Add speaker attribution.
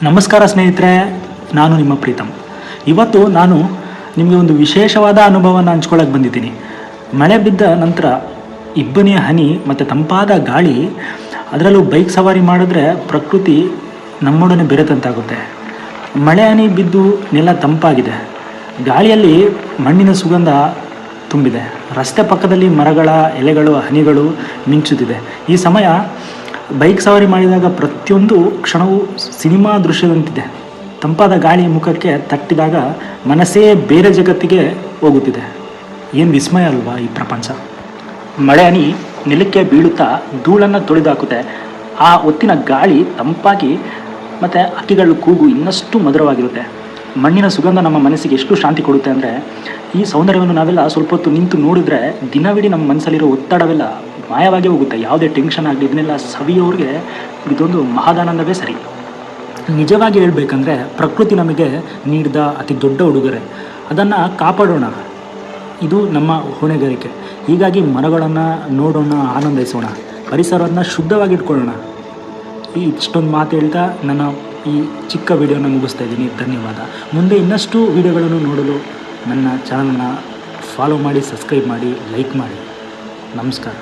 Speaker 1: ನಮಸ್ಕಾರ ಸ್ನೇಹಿತರೆ, ನಾನು ನಿಮ್ಮ ಪ್ರೀತಮ್. ಇವತ್ತು ನಾನು ನಿಮಗೆ ಒಂದು ವಿಶೇಷವಾದ ಅನುಭವನ ಹಂಚ್ಕೊಳ್ಳೋಕೆ ಬಂದಿದ್ದೀನಿ. ಮಳೆ ಬಿದ್ದ ನಂತರ ಇಬ್ಬನಿಯ ಹನಿ ಮತ್ತು ತಂಪಾದ ಗಾಳಿ, ಅದರಲ್ಲೂ ಬೈಕ್ ಸವಾರಿ ಮಾಡಿದ್ರೆ ಪ್ರಕೃತಿ ನಮ್ಮೊಡನೆ ಬೆರೆತಂತಾಗುತ್ತೆ. ಮಳೆ ಹನಿ ಬಿದ್ದು ನೆಲ ತಂಪಾಗಿದೆ, ಗಾಳಿಯಲ್ಲಿ ಮಣ್ಣಿನ ಸುಗಂಧ ತುಂಬಿದೆ. ರಸ್ತೆ ಪಕ್ಕದಲ್ಲಿ ಮರಗಳ ಎಲೆಗಳು ಹನಿಗಳು ಮಿಂಚುತ್ತಿದೆ. ಈ ಸಮಯ ಬೈಕ್ ಸವಾರಿ ಮಾಡಿದಾಗ ಪ್ರತಿಯೊಂದು ಕ್ಷಣವೂ ಸಿನಿಮಾ ದೃಶ್ಯದಂತಿದೆ. ತಂಪಾದ ಗಾಳಿ ಮುಖಕ್ಕೆ ತಟ್ಟಿದಾಗ ಮನಸ್ಸೇ ಬೇರೆ ಜಗತ್ತಿಗೆ ಹೋಗುತ್ತಿದೆ. ಏನು ವಿಸ್ಮಯ ಅಲ್ವಾ ಈ ಪ್ರಪಂಚ. ಮಳೆ ಹನಿ ನೆಲಕ್ಕೆ ಬೀಳುತ್ತಾ ಧೂಳನ್ನು ತೊಳೆದಾಕುತ್ತೆ. ಆ ಹೊತ್ತಿನ ಗಾಳಿ ತಂಪಾಗಿ ಮತ್ತು ಹಕ್ಕಿಗಳ ಕೂಗು ಇನ್ನಷ್ಟು ಮಧುರವಾಗಿರುತ್ತೆ. ಮಣ್ಣಿನ ಸುಗಂಧ ನಮ್ಮ ಮನಸ್ಸಿಗೆ ಎಷ್ಟು ಶಾಂತಿ ಕೊಡುತ್ತೆ ಅಂದರೆ, ಈ ಸೌಂದರ್ಯವನ್ನು ನಾವೆಲ್ಲ ಸ್ವಲ್ಪ ಹೊತ್ತು ನಿಂತು ನೋಡಿದ್ರೆ ದಿನವಿಡೀ ನಮ್ಮ ಮನಸ್ಸಲ್ಲಿರೋ ಒತ್ತಡವೆಲ್ಲ ಮಾಯವಾಗಿ ಹೋಗುತ್ತೆ. ಯಾವುದೇ ಟೆನ್ಷನ್ ಆಗಲಿ ಇದನ್ನೆಲ್ಲ ಸವಿಯೋರಿಗೆ ಇದೊಂದು ಮಹದಾನಂದವೇ ಸರಿ. ನಿಜವಾಗಿ ಹೇಳಬೇಕಂದ್ರೆ ಪ್ರಕೃತಿ ನಮಗೆ ನೀಡಿದ ಅತಿ ದೊಡ್ಡ ಉಡುಗೊರೆ, ಅದನ್ನು ಕಾಪಾಡೋಣ. ಇದು ನಮ್ಮ ಹೊಣೆಗಾರಿಕೆ. ಹೀಗಾಗಿ ಮರಗಳನ್ನು ನೋಡೋಣ, ಆನಂದಿಸೋಣ, ಪರಿಸರವನ್ನು ಶುದ್ಧವಾಗಿಟ್ಕೊಳ್ಳೋಣ. ಇಷ್ಟೊಂದು ಮಾತು ಹೇಳ್ತಾ ನನ್ನ ಈ ಚಿಕ್ಕ ವಿಡಿಯೋನ ಮುಗಿಸ್ತಾ ಇದ್ದೀನಿ. ಧನ್ಯವಾದ. ಮುಂದೆ ಇನ್ನಷ್ಟು ವಿಡಿಯೋಗಳನ್ನು ನೋಡಲು ನನ್ನ ಚಾನಲ್ನ ಫಾಲೋ ಮಾಡಿ, ಸಬ್ಸ್ಕ್ರೈಬ್ ಮಾಡಿ, ಲೈಕ್ ಮಾಡಿ. ನಮಸ್ಕಾರ.